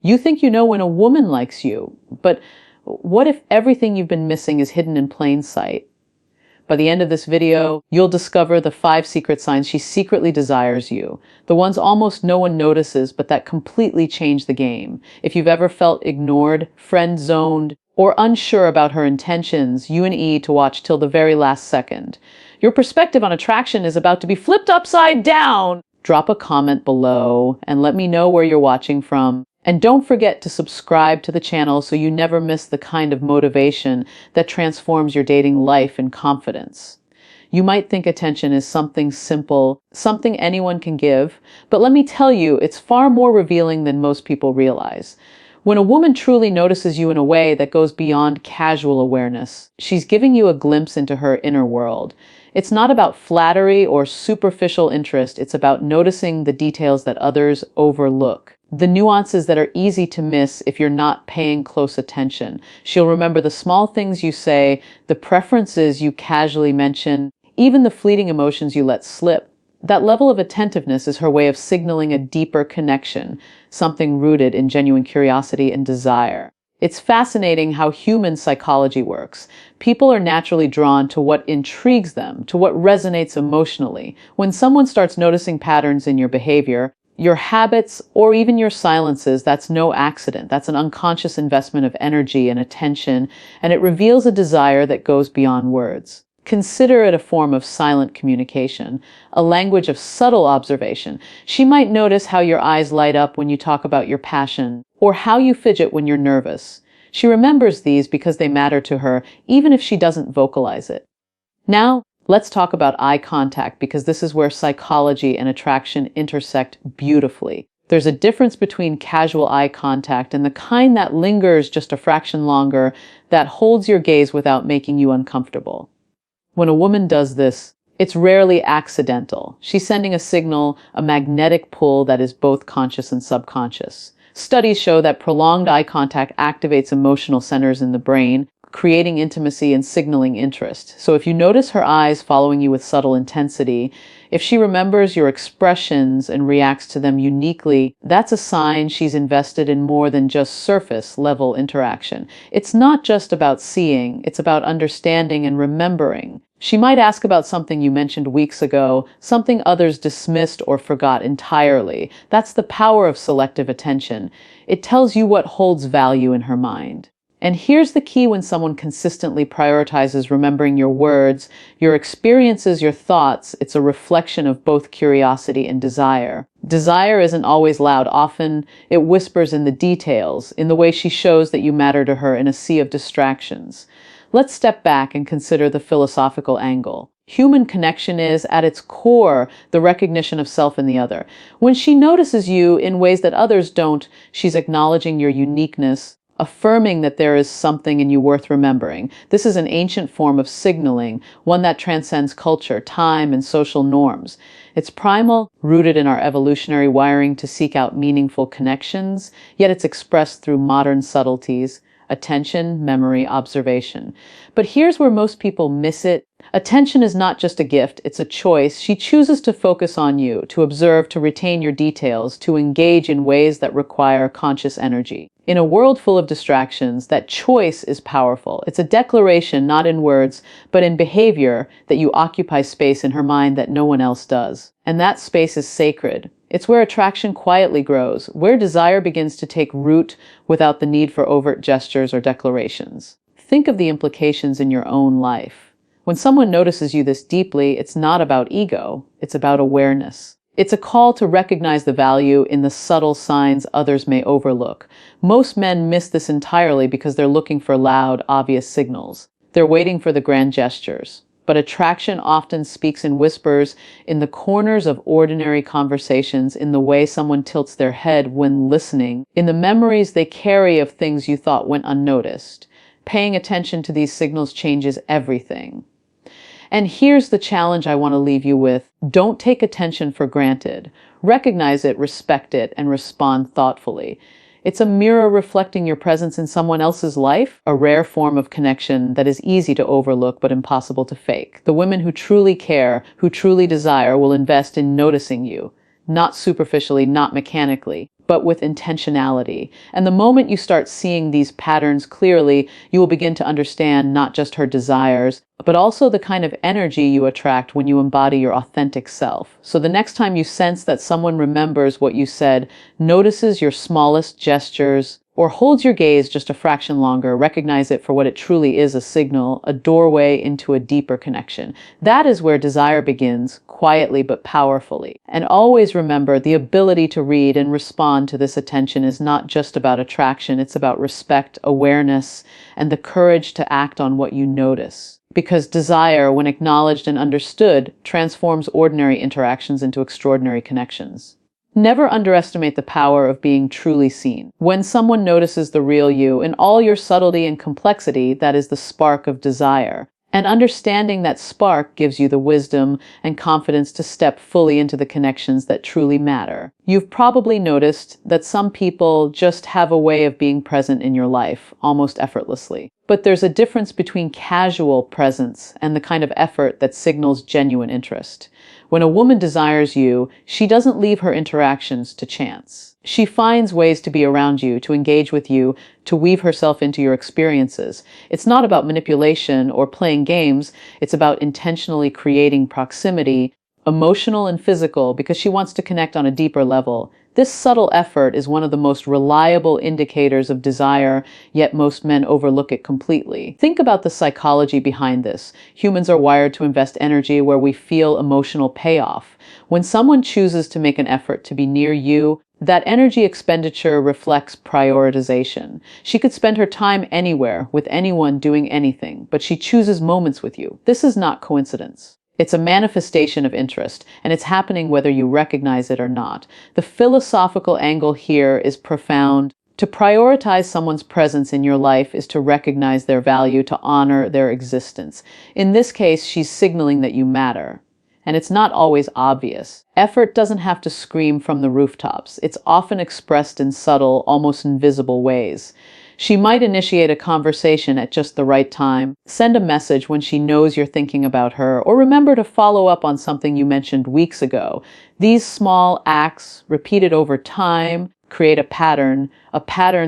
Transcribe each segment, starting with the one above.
You think you know when a woman likes you, but what if everything you've been missing is hidden in plain sight? By the end of this video, you'll discover the 5 secret signs she secretly desires you. The ones almost no one notices, but that completely change the game. If you've ever felt ignored, friend-zoned, or unsure about her intentions, you and E to watch till the very last second. Your perspective on attraction is about to be flipped upside down. Drop a comment below and let me know where you're watching from. And don't forget to subscribe to the channel so you never miss the kind of motivation that transforms your dating life and confidence. You might think attention is something simple, something anyone can give, but let me tell you, it's far more revealing than most people realize. When a woman truly notices you in a way that goes beyond casual awareness, she's giving you a glimpse into her inner world. It's not about flattery or superficial interest, it's about noticing the details that others overlook. The nuances that are easy to miss if you're not paying close attention. She'll remember the small things you say, the preferences you casually mention, even the fleeting emotions you let slip. That level of attentiveness is her way of signaling a deeper connection, something rooted in genuine curiosity and desire. It's fascinating how human psychology works. People are naturally drawn to what intrigues them, to what resonates emotionally. When someone starts noticing patterns in your behavior, your habits, or even your silences, that's no accident. That's an unconscious investment of energy and attention, and it reveals a desire that goes beyond words. Consider it a form of silent communication, a language of subtle observation. She might notice how your eyes light up when you talk about your passion, or how you fidget when you're nervous. She remembers these because they matter to her, even if she doesn't vocalize it. Now, let's talk about eye contact, because this is where psychology and attraction intersect beautifully. There's a difference between casual eye contact and the kind that lingers just a fraction longer, that holds your gaze without making you uncomfortable. When a woman does this, it's rarely accidental. She's sending a signal, a magnetic pull that is both conscious and subconscious. Studies show that prolonged eye contact activates emotional centers in the brain, creating intimacy and signaling interest. So if you notice her eyes following you with subtle intensity, if she remembers your expressions and reacts to them uniquely, that's a sign she's invested in more than just surface-level interaction. It's not just about seeing, it's about understanding and remembering. She might ask about something you mentioned weeks ago, something others dismissed or forgot entirely. That's the power of selective attention. It tells you what holds value in her mind. And here's the key: when someone consistently prioritizes remembering your words, your experiences, your thoughts, it's a reflection of both curiosity and desire. Desire isn't always loud. Often it whispers in the details, in the way she shows that you matter to her in a sea of distractions. Let's step back and consider the philosophical angle. Human connection is, at its core, the recognition of self in the other. When she notices you in ways that others don't, she's acknowledging your uniqueness, affirming that there is something in you worth remembering. This is an ancient form of signaling, one that transcends culture, time, and social norms. It's primal, rooted in our evolutionary wiring to seek out meaningful connections, yet it's expressed through modern subtleties: attention, memory, observation. But here's where most people miss it. Attention is not just a gift, it's a choice. She chooses to focus on you, to observe, to retain your details, to engage in ways that require conscious energy. In a world full of distractions, that choice is powerful. It's a declaration, not in words, but in behavior, that you occupy space in her mind that no one else does. And that space is sacred. It's where attraction quietly grows, where desire begins to take root without the need for overt gestures or declarations. Think of the implications in your own life. When someone notices you this deeply, it's not about ego, it's about awareness. It's a call to recognize the value in the subtle signs others may overlook. Most men miss this entirely because they're looking for loud, obvious signals. They're waiting for the grand gestures. But attraction often speaks in whispers, in the corners of ordinary conversations, in the way someone tilts their head when listening, in the memories they carry of things you thought went unnoticed. Paying attention to these signals changes everything. And here's the challenge I want to leave you with. Don't take attention for granted. Recognize it, respect it, and respond thoughtfully. It's a mirror reflecting your presence in someone else's life, a rare form of connection that is easy to overlook but impossible to fake. The women who truly care, who truly desire, will invest in noticing you, not superficially, not mechanically, but with intentionality. And the moment you start seeing these patterns clearly, you will begin to understand not just her desires, but also the kind of energy you attract when you embody your authentic self. So the next time you sense that someone remembers what you said, notices your smallest gestures, or holds your gaze just a fraction longer, recognize it for what it truly is: a signal, a doorway into a deeper connection. That is where desire begins, quietly but powerfully. And always remember, the ability to read and respond to this attention is not just about attraction, it's about respect, awareness, and the courage to act on what you notice. Because desire, when acknowledged and understood, transforms ordinary interactions into extraordinary connections. Never underestimate the power of being truly seen. When someone notices the real you in all your subtlety and complexity, that is the spark of desire. And understanding that spark gives you the wisdom and confidence to step fully into the connections that truly matter. You've probably noticed that some people just have a way of being present in your life, almost effortlessly. But there's a difference between casual presence and the kind of effort that signals genuine interest. When a woman desires you, she doesn't leave her interactions to chance. She finds ways to be around you, to engage with you, to weave herself into your experiences. It's not about manipulation or playing games. It's about intentionally creating proximity, emotional and physical, because she wants to connect on a deeper level. This subtle effort is one of the most reliable indicators of desire, yet most men overlook it completely. Think about the psychology behind this. Humans are wired to invest energy where we feel emotional payoff. When someone chooses to make an effort to be near you, that energy expenditure reflects prioritization. She could spend her time anywhere, with anyone, doing anything, but she chooses moments with you. This is not coincidence. It's a manifestation of interest, and it's happening whether you recognize it or not. The philosophical angle here is profound. To prioritize someone's presence in your life is to recognize their value, to honor their existence. In this case, she's signaling that you matter. And it's not always obvious. Effort doesn't have to scream from the rooftops. It's often expressed in subtle, almost invisible ways. She might initiate a conversation at just the right time, send a message when she knows you're thinking about her, or remember to follow up on something you mentioned weeks ago. These small acts, repeated over time, create a pattern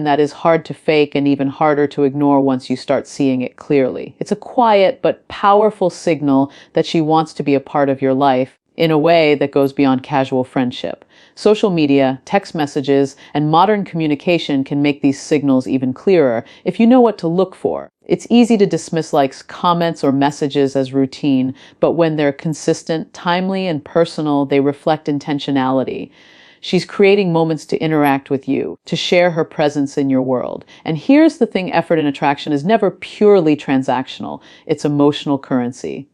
that is hard to fake and even harder to ignore once you start seeing it clearly. It's a quiet but powerful signal that she wants to be a part of your life in a way that goes beyond casual friendship. Social media, text messages, and modern communication can make these signals even clearer if you know what to look for. It's easy to dismiss likes, comments, or messages as routine, but when they're consistent, timely, and personal, they reflect intentionality. She's creating moments to interact with you, to share her presence in your world. And here's the thing: effort and attraction is never purely transactional. It's emotional currency.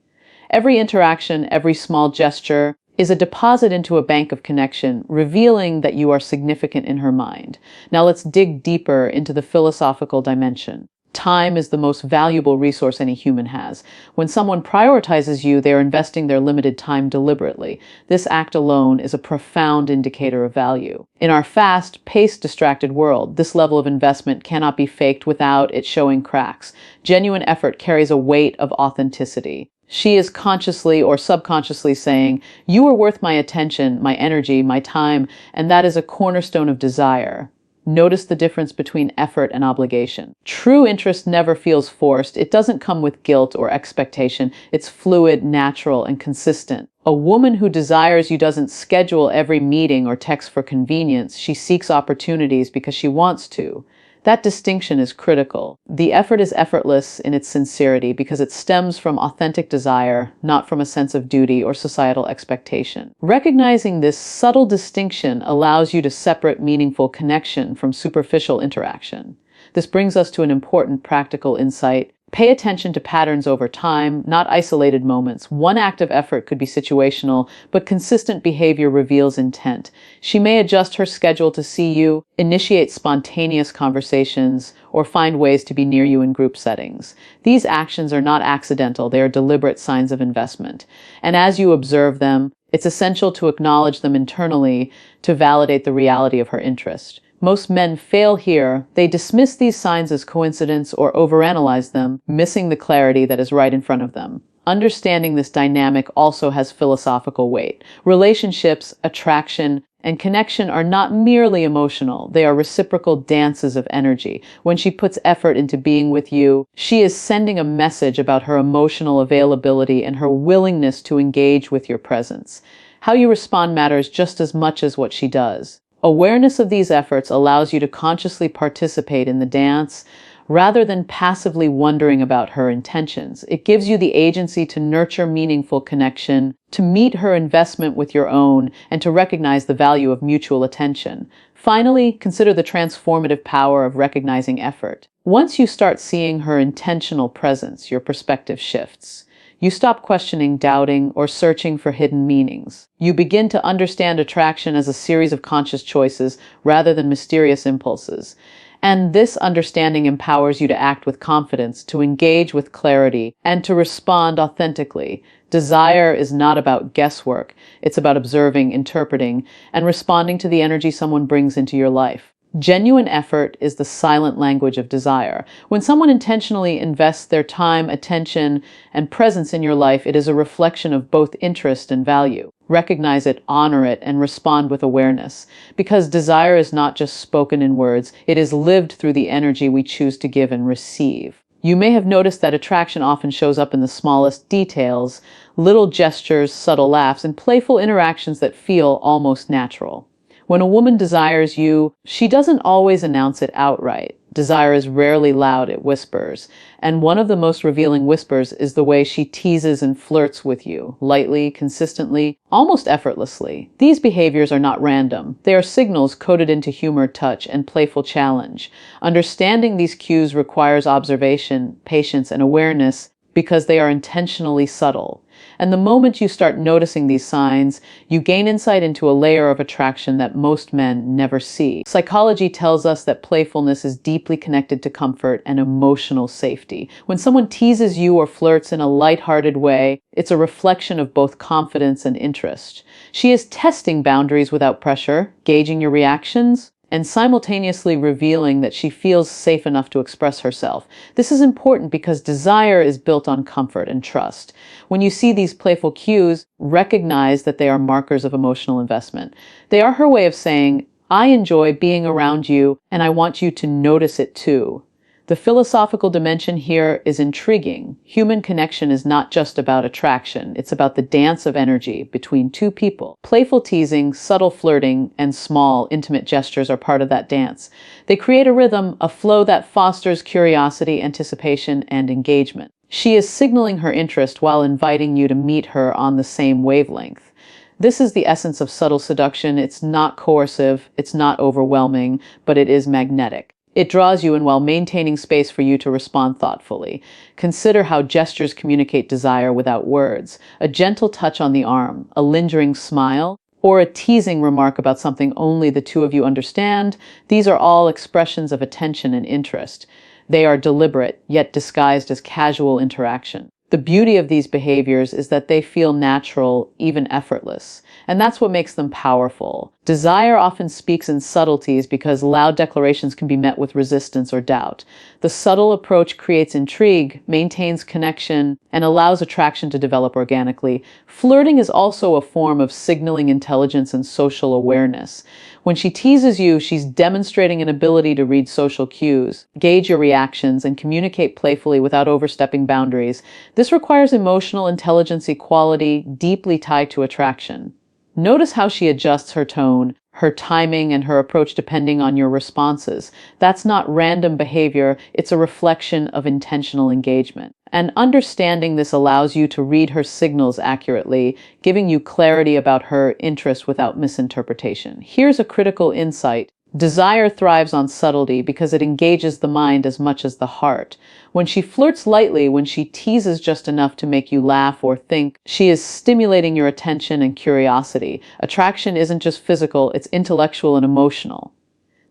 Every interaction, every small gesture is a deposit into a bank of connection, revealing that you are significant in her mind. Now let's dig deeper into the philosophical dimension. Time is the most valuable resource any human has. When someone prioritizes you, they are investing their limited time deliberately. This act alone is a profound indicator of value. In our fast-paced, distracted world, this level of investment cannot be faked without it showing cracks. Genuine effort carries a weight of authenticity. She is consciously or subconsciously saying, "You are worth my attention, my energy, my time," and that is a cornerstone of desire. Notice the difference between effort and obligation. True interest never feels forced. It doesn't come with guilt or expectation. It's fluid, natural, and consistent. A woman who desires you doesn't schedule every meeting or text for convenience. She seeks opportunities because she wants to. That distinction is critical. The effort is effortless in its sincerity because it stems from authentic desire, not from a sense of duty or societal expectation. Recognizing this subtle distinction allows you to separate meaningful connection from superficial interaction. This brings us to an important practical insight. Pay attention to patterns over time, not isolated moments. One act of effort could be situational, but consistent behavior reveals intent. She may adjust her schedule to see you, initiate spontaneous conversations, or find ways to be near you in group settings. These actions are not accidental, they are deliberate signs of investment. And as you observe them, it's essential to acknowledge them internally to validate the reality of her interest. Most men fail here. They dismiss these signs as coincidence or overanalyze them, missing the clarity that is right in front of them. Understanding this dynamic also has philosophical weight. Relationships, attraction, and connection are not merely emotional, they are reciprocal dances of energy. When she puts effort into being with you, she is sending a message about her emotional availability and her willingness to engage with your presence. How you respond matters just as much as what she does. Awareness of these efforts allows you to consciously participate in the dance rather than passively wondering about her intentions. It gives you the agency to nurture meaningful connection, to meet her investment with your own, and to recognize the value of mutual attention. Finally, consider the transformative power of recognizing effort. Once you start seeing her intentional presence, your perspective shifts. You stop questioning, doubting, or searching for hidden meanings. You begin to understand attraction as a series of conscious choices rather than mysterious impulses. And this understanding empowers you to act with confidence, to engage with clarity, and to respond authentically. Desire is not about guesswork. It's about observing, interpreting, and responding to the energy someone brings into your life. Genuine effort is the silent language of desire. When someone intentionally invests their time, attention, and presence in your life, it is a reflection of both interest and value. Recognize it, honor it, and respond with awareness. Because desire is not just spoken in words, it is lived through the energy we choose to give and receive. You may have noticed that attraction often shows up in the smallest details, little gestures, subtle laughs, and playful interactions that feel almost natural. When a woman desires you, she doesn't always announce it outright. Desire is rarely loud, it whispers. And one of the most revealing whispers is the way she teases and flirts with you, lightly, consistently, almost effortlessly. These behaviors are not random. They are signals coded into humor, touch, and playful challenge. Understanding these cues requires observation, patience, and awareness because they are intentionally subtle. And the moment you start noticing these signs, you gain insight into a layer of attraction that most men never see. Psychology tells us that playfulness is deeply connected to comfort and emotional safety. When someone teases you or flirts in a lighthearted way, it's a reflection of both confidence and interest. She is testing boundaries without pressure, gauging your reactions, and simultaneously revealing that she feels safe enough to express herself. This is important because desire is built on comfort and trust. When you see these playful cues, recognize that they are markers of emotional investment. They are her way of saying, I enjoy being around you, and I want you to notice it too. The philosophical dimension here is intriguing. Human connection is not just about attraction. It's about the dance of energy between two people. Playful teasing, subtle flirting, and small, intimate gestures are part of that dance. They create a rhythm, a flow that fosters curiosity, anticipation, and engagement. She is signaling her interest while inviting you to meet her on the same wavelength. This is the essence of subtle seduction. It's not coercive, it's not overwhelming, but it is magnetic. It draws you in while maintaining space for you to respond thoughtfully. Consider how gestures communicate desire without words. A gentle touch on the arm, a lingering smile, or a teasing remark about something only the two of you understand. These are all expressions of attention and interest. They are deliberate, yet disguised as casual interaction. The beauty of these behaviors is that they feel natural, even effortless. And that's what makes them powerful. Desire often speaks in subtleties because loud declarations can be met with resistance or doubt. The subtle approach creates intrigue, maintains connection, and allows attraction to develop organically. Flirting is also a form of signaling intelligence and social awareness. When she teases you, she's demonstrating an ability to read social cues, gauge your reactions, and communicate playfully without overstepping boundaries. This requires emotional intelligence quality deeply tied to attraction. Notice how she adjusts her tone, her timing, and her approach depending on your responses. That's not random behavior, it's a reflection of intentional engagement. And understanding this allows you to read her signals accurately, giving you clarity about her interest without misinterpretation. Here's a critical insight. Desire thrives on subtlety because it engages the mind as much as the heart. When she flirts lightly, when she teases just enough to make you laugh or think, she is stimulating your attention and curiosity. Attraction isn't just physical, it's intellectual and emotional.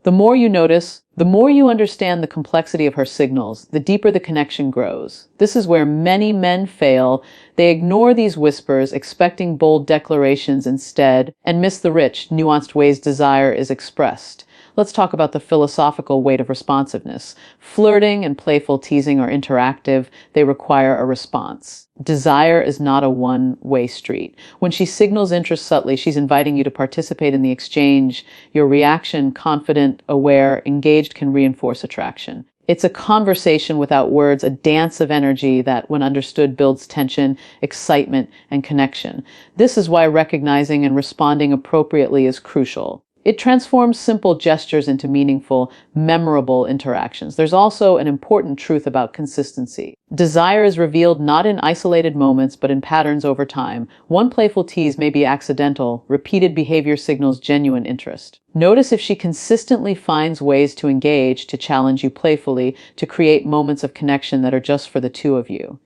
The more you notice, the more you understand the complexity of her signals, the deeper the connection grows. This is where many men fail. They ignore these whispers, expecting bold declarations instead, and miss the rich, nuanced ways desire is expressed. let's talk about the philosophical weight of responsiveness. Flirting and playful teasing are interactive. They require a response. Desire is not a one-way street. When she signals interest subtly, she's inviting you to participate in the exchange. Your reaction, confident, aware, engaged, can reinforce attraction. It's a conversation without words, a dance of energy that, when understood, builds tension, excitement, and connection. This is why recognizing and responding appropriately is crucial. It transforms simple gestures into meaningful, memorable interactions. There's also an important truth about consistency. Desire is revealed not in isolated moments, but in patterns over time. One playful tease may be accidental. Repeated behavior signals genuine interest. Notice if she consistently finds ways to engage, to challenge you playfully, to create moments of connection that are just for the two of you.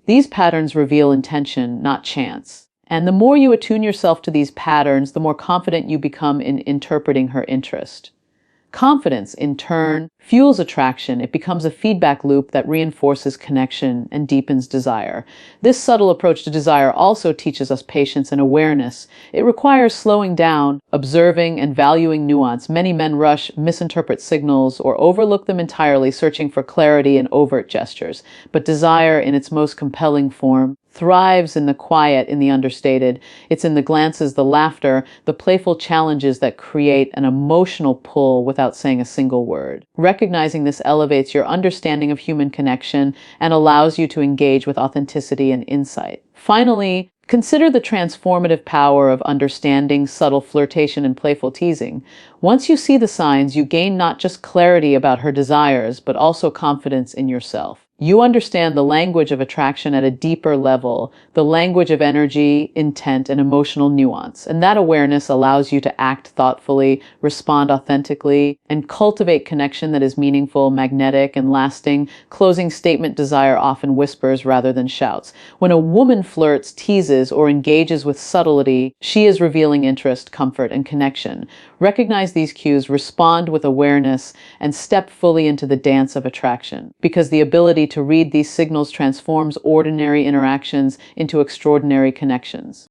These patterns reveal intention, not chance. And the more you attune yourself to these patterns, the more confident you become in interpreting her interest. Confidence, in turn, fuels attraction. It becomes a feedback loop that reinforces connection and deepens desire. This subtle approach to desire also teaches us patience and awareness. It requires slowing down, observing, and valuing nuance. Many men rush, misinterpret signals, or overlook them entirely, searching for clarity in overt gestures. But desire, in its most compelling form, thrives in the quiet, in the understated. It's in the glances, the laughter, the playful challenges that create an emotional pull without saying a single word. Recognizing this elevates your understanding of human connection and allows you to engage with authenticity and insight. Finally, consider the transformative power of understanding subtle flirtation and playful teasing. Once you see the signs, you gain not just clarity about her desires, but also confidence in yourself. You understand the language of attraction at a deeper level, the language of energy, intent, and emotional nuance. And that awareness allows you to act thoughtfully, respond authentically, and cultivate connection that is meaningful, magnetic, and lasting. Closing statement: desire often whispers rather than shouts. When a woman flirts, teases, or engages with subtlety, she is revealing interest, comfort, and connection. Recognize these cues, respond with awareness, and step fully into the dance of attraction. Because the ability to read these signals transforms ordinary interactions into extraordinary connections.